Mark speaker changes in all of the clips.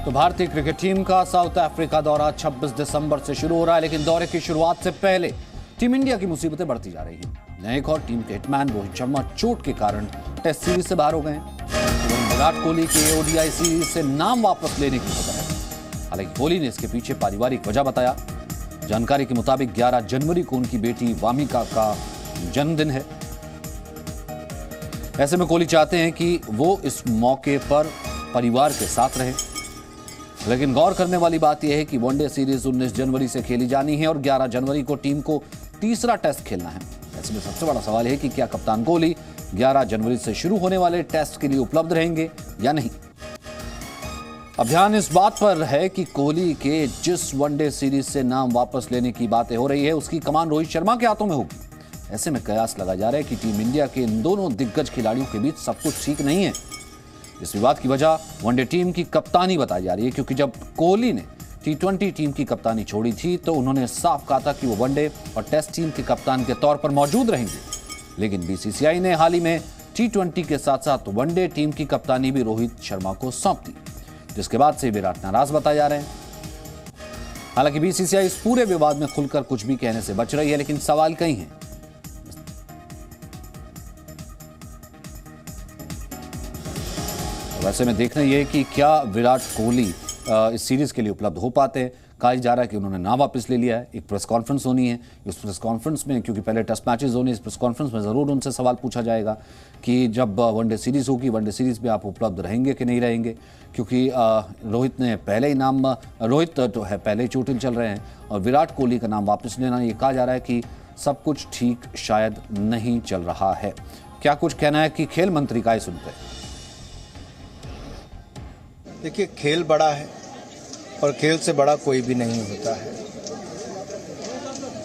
Speaker 1: तो भारतीय cricket team का साउथ अफ्रीका दौरा 26 दिसंबर से शुरू हो रहा है, लेकिन दौरे की शुरुआत से पहले टीम इंडिया की मुसीबतें बढ़ती जा रही हैं। एक और टीम के हिटमैन रोहित शर्मा चोट के कारण टेस्ट सीरीज से बाहर हो गए हैं। विराट कोहली के ओडीआई सीरीज से नाम वापस लेने की खबर है। हालांकि कोहली ने इसके पीछे पारिवारिक वजह बताया। जानकारी के मुताबिक 11 जनवरी को उनकी बेटी वामिका का जन्मदिन है। ऐसे में कोहली चाहते हैं कि वो इस मौके पर परिवार के साथ रहे। लेकिन गौर करने वाली बात यह है कि वनडे सीरीज 19 जनवरी से खेली जानी है और 11 जनवरी को टीम को तीसरा टेस्ट खेलना है। ऐसे में सबसे बड़ा सवाल है कि क्या कप्तान कोहली 11 जनवरी से शुरू होने वाले टेस्ट के लिए उपलब्ध रहेंगे या नहीं। अब ध्यान इस बात पर है कि कोहली के जिस वनडे सीरीज से नाम वापस लेने की बातें हो रही है, उसकी कमान रोहित शर्मा के हाथों में होगी। ऐसे में कयास लगाया जा रहा है कि टीम इंडिया के इन दोनों दिग्गज खिलाड़ियों के बीच सब कुछ ठीक नहीं है। इस विवाद की वजह वनडे टीम की कप्तानी बताई जा रही है, क्योंकि जब कोहली ने टी20 टीम की कप्तानी छोड़ी थी तो उन्होंने साफ कहा था कि वो वनडे और टेस्ट टीम के कप्तान के तौर पर मौजूद रहेंगे। लेकिन बीसीसीआई ने हाल ही में टी20 के साथ साथ वनडे टीम की कप्तानी भी रोहित शर्मा को सौंप दी, जिसके बाद से विराट नाराज बताए जा रहे हैं। हालांकि बीसीसीआई इस पूरे विवाद में खुलकर कुछ भी कहने से बच रही है, लेकिन सवाल कई हैं। वैसे में देखना यह है कि क्या विराट कोहली इस सीरीज के लिए उपलब्ध हो पाते हैं। कहा जा रहा है कि उन्होंने नाम वापस ले लिया है। एक प्रेस कॉन्फ्रेंस होनी है। इस प्रेस कॉन्फ्रेंस में, क्योंकि पहले टेस्ट मैचेस होने, इस प्रेस कॉन्फ्रेंस में जरूर उनसे सवाल पूछा जाएगा कि जब वनडे सीरीज होगी, वनडे सीरीज में आप उपलब्ध रहेंगे कि नहीं रहेंगे। क्योंकि रोहित ने पहले ही नाम, रोहित तो है पहले ही चोटिल चल रहे हैं, और विराट कोहली का नाम वापस लेना, ये कहा जा रहा है कि सब कुछ ठीक शायद नहीं चल रहा है। क्या कुछ कहना है कि खेल मंत्री का ही सुनते हैं।
Speaker 2: देखिए, खेल बड़ा है और खेल से बड़ा कोई भी नहीं होता है।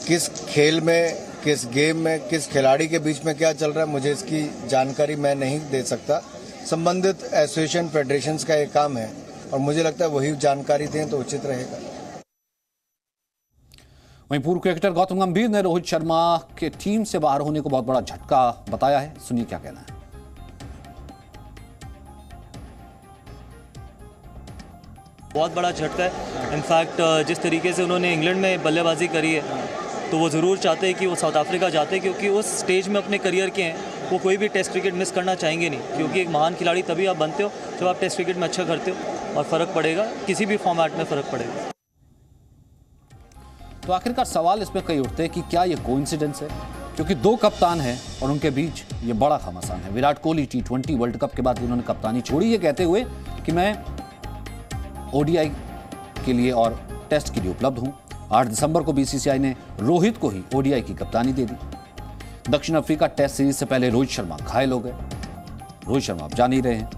Speaker 2: किस खेल में, किस गेम में, किस खिलाड़ी के बीच में क्या चल रहा है, मुझे इसकी जानकारी मैं नहीं दे सकता। संबंधित एसोसिएशन, फेडरेशंस का ये काम है और मुझे लगता है वही जानकारी दें तो उचित रहेगा।
Speaker 1: वहीं पूर्व क्रिकेटर गौतम गंभीर ने रोहित शर्मा के टीम से बाहर होने को बहुत बड़ा झटका बताया है। सुनिए क्या कहना है।
Speaker 3: बहुत बड़ा झटका है। इनफैक्ट जिस तरीके से उन्होंने इंग्लैंड में बल्लेबाजी करी है, तो वो ज़रूर चाहते हैं कि वो साउथ अफ्रीका जाते हैं, क्योंकि उस स्टेज में अपने करियर के हैं। वो कोई भी टेस्ट क्रिकेट मिस करना चाहेंगे नहीं, क्योंकि एक महान खिलाड़ी तभी आप बनते हो जब आप टेस्ट क्रिकेट में अच्छा करते हो, और फ़र्क पड़ेगा, किसी भी फॉर्मेट में फ़र्क पड़ेगा।
Speaker 1: तो आखिरकार सवाल इसमें कई उठते हैं कि क्या ये कोइंसिडेंस है, क्योंकि दो कप्तान हैं और उनके बीच ये बड़ा घमासान है। विराट कोहली टी20 वर्ल्ड कप के बाद उन्होंने कप्तानी छोड़ी, ये कहते हुए कि मैं ओडीआई के लिए और टेस्ट के लिए उपलब्ध हूं। 8 दिसंबर को बीसीसीआई ने रोहित को ही ओडीआई की कप्तानी दे दी। दक्षिण अफ्रीका टेस्ट सीरीज से पहले रोहित शर्मा घायल हो गए। रोहित शर्मा अब जा नहीं रहे हैं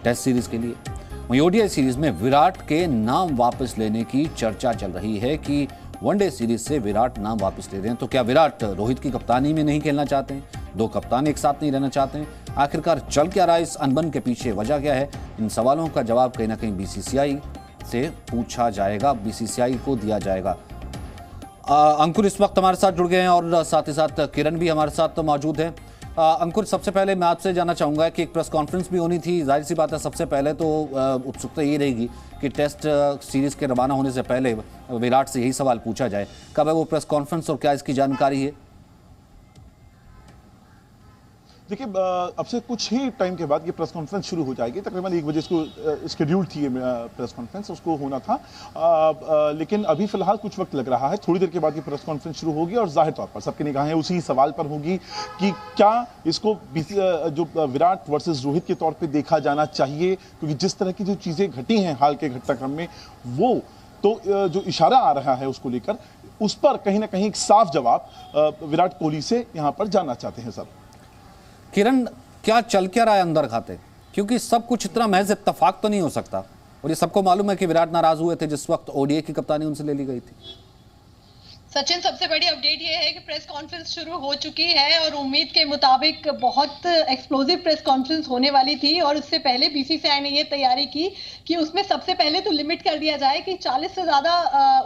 Speaker 1: टेस्ट सीरीज के लिए। वहीं ओडीआई सीरीज में विराट के नाम वापस लेने की चर्चा चल रही है कि वनडे सीरीज से विराट नाम वापस ले रहे हैं। तो क्या विराट रोहित की कप्तानी में नहीं खेलना चाहते हैं? दो कप्तान एक साथ नहीं रहना चाहते हैं? आखिरकार चल क्या रहा है इस अनबन के पीछे, वजह क्या है? इन सवालों का जवाब कहीं ना कहीं बीसीसीआई से पूछा जाएगा, बीसीसीआई को दिया जाएगा। अंकुर इस वक्त हमारे साथ जुड़ गए हैं और साथ ही साथ किरण भी हमारे साथ मौजूद है। अंकुर, सबसे पहले मैं आपसे जानना चाहूंगा कि एक प्रेस कॉन्फ्रेंस भी होनी थी। जाहिर सी बात है, सबसे पहले तो उत्सुकता ये रहेगी कि टेस्ट सीरीज के रवाना होने से पहले विराट से यही सवाल पूछा जाए, कब है वो प्रेस कॉन्फ्रेंस और क्या इसकी जानकारी है?
Speaker 4: देखिए, अब से कुछ ही टाइम के बाद ये प्रेस कॉन्फ्रेंस शुरू हो जाएगी। तकरीबन 1 बजे इसको शेड्यूल थी ये प्रेस कॉन्फ्रेंस, उसको होना था। लेकिन अभी फिलहाल कुछ वक्त लग रहा है। थोड़ी देर के बाद ये प्रेस कॉन्फ्रेंस शुरू होगी और जाहिर तौर पर सबकी निगाहें उसी सवाल पर होगी कि क्या इसको जो विराट वर्सेस रोहित के तौर पर देखा जाना चाहिए, क्योंकि जिस तरह की जो चीज़ें घटी हैं हाल के घटनाक्रम में, वो तो जो इशारा आ रहा है उसको लेकर, उस पर कहीं ना कहीं एक साफ जवाब विराट कोहली से यहाँ पर जानना चाहते हैं सर।
Speaker 1: किरण, क्या चल क्या रहा है अंदर खाते? क्योंकि सब कुछ इतना महज इत्तेफाक तो नहीं हो सकता, और ये सबको मालूम है कि विराट नाराज हुए थे जिस वक्त ओडीआई की कप्तानी उनसे ले ली गई थी।
Speaker 5: सचिन, सबसे बड़ी अपडेट ये है कि प्रेस कॉन्फ्रेंस शुरू हो चुकी है और उम्मीद के मुताबिक बहुत एक्सप्लोसिव प्रेस कॉन्फ्रेंस होने वाली थी। और उससे पहले बीसीसीआई ने ये तैयारी की कि उसमें सबसे पहले तो लिमिट कर दिया जाए कि 40 से ज्यादा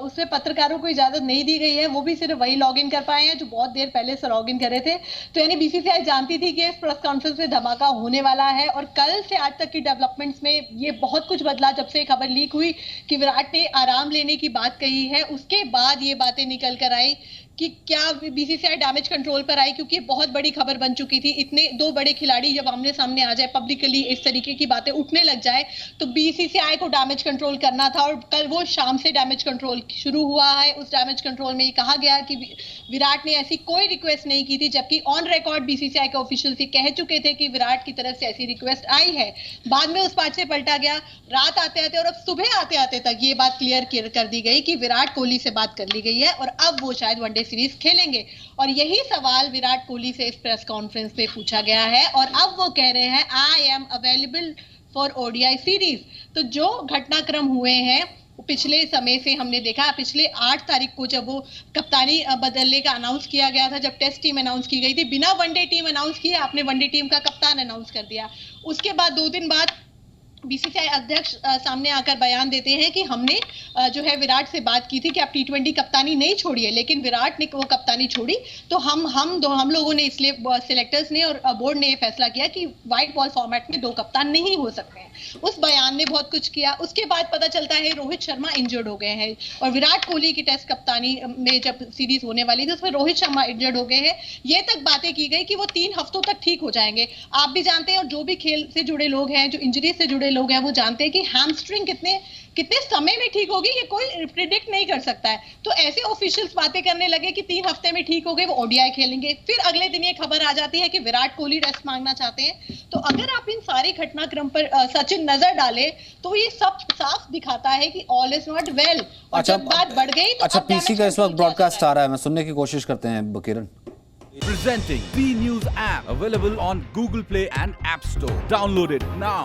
Speaker 5: उसमें पत्रकारों को इजाजत नहीं दी गई है, वो भी सिर्फ वही लॉग इन कर पाए हैं जो बहुत देर पहले से लॉग इन करे थे। तो यानी बीसीसीआई जानती थी कि इस प्रेस कॉन्फ्रेंस में धमाका होने वाला है। और कल से आज तक की डेवलपमेंट्स में ये बहुत कुछ बदला। जब से खबर लीक हुई कि विराट ने आराम लेने की बात कही है, उसके बाद ये बातें निकल कर आई कि क्या बीसीसीआई डैमेज कंट्रोल पर आई, क्योंकि बहुत बड़ी खबर बन चुकी थी। इतने दो बड़े खिलाड़ी जब आमने सामने आ जाए, पब्लिकली इस तरीके की बातें उठने लग जाए, तो बीसीसीआई को डैमेज कंट्रोल करना था। और कल वो शाम से डैमेज कंट्रोल शुरू हुआ है। उस डैमेज कंट्रोल में ये कहा गया कि विराट ने ऐसी कोई रिक्वेस्ट नहीं की थी, जबकि ऑन रिकॉर्ड बीसीसीआई के ऑफिशियल्स कह चुके थे कि विराट की तरफ से ऐसी रिक्वेस्ट आई है। बाद में उस बात से पलटा गया। रात आते आते और अब सुबह आते आते तक ये बात क्लियर कर दी गई कि विराट कोहली से बात कर ली गई है और अब वो शायद वनडे सीरीज खेलेंगे। और यही सवाल विराट कोहली से इस प्रेस कॉन्फ्रेंस में पूछा गया है और अब वो कह रहे हैं I am available for ODI series. तो जो घटनाक्रम हुए हैं पिछले समय से हमने देखा, पिछले 8 तारीख को जब वो कप्तानी बदलने का अनाउंस किया गया था, जब टेस्ट टीम अनाउंस की गई थी, बिना वनडे टीम अनाउंस किए आपने वनडे टीम का कप्तान अनाउंस कर दिया। उसके बाद 2 दिन बाद बीसीसीआई अध्यक्ष सामने आकर बयान देते हैं कि हमने जो है विराट से बात की थी कि आप टी20 कप्तानी नहीं छोड़िए, लेकिन विराट ने वो कप्तानी छोड़ी। तो हम लोगों ने, इसलिए सिलेक्टर्स ने और बोर्ड ने ये फैसला किया कि व्हाइट बॉल फॉर्मेट में 2 कप्तान नहीं हो सकते हैं। उस बयान ने बहुत कुछ किया। उसके बाद पता चलता है रोहित शर्मा इंजर्ड हो गए हैं और विराट कोहली की टेस्ट कप्तानी में जब सीरीज होने वाली थी उसमें रोहित शर्मा इंजर्ड हो गए हैं। ये तक बातें की गई कि वो 3 हफ्तों तक ठीक हो जाएंगे। आप भी जानते हैं और जो भी खेल से जुड़े लोग हैं, जो इंजरी से जुड़े लोग हैं, वो जानते हैं कि हैमस्ट्रिंग कितने समय में ठीक होगी ये कोई प्रिडिक्ट नहीं कर सकता है। तो ऐसे ऑफिशियल्स बातें करने लगे कि 3 हफ्ते में ठीक हो गए, वो ओडीआई खेलेंगे। फिर अगले दिन ये खबर आ जाती है कि विराट कोहली रेस्ट मांगना चाहते हैं। तो अगर आप इन सारे घटनाक्रम पर सचिन नजर डाले तो ये सब साफ दिखाता है कि ऑल इज नॉट वेल। और जब बात बढ़ गई तो
Speaker 1: अच्छा, पीसी का इस वक्त ब्रॉडकास्ट आ रहा है, मैं सुनने की कोशिश करते हैं किरण।
Speaker 6: Presenting B News app available on Google Play and App Store. Download it now.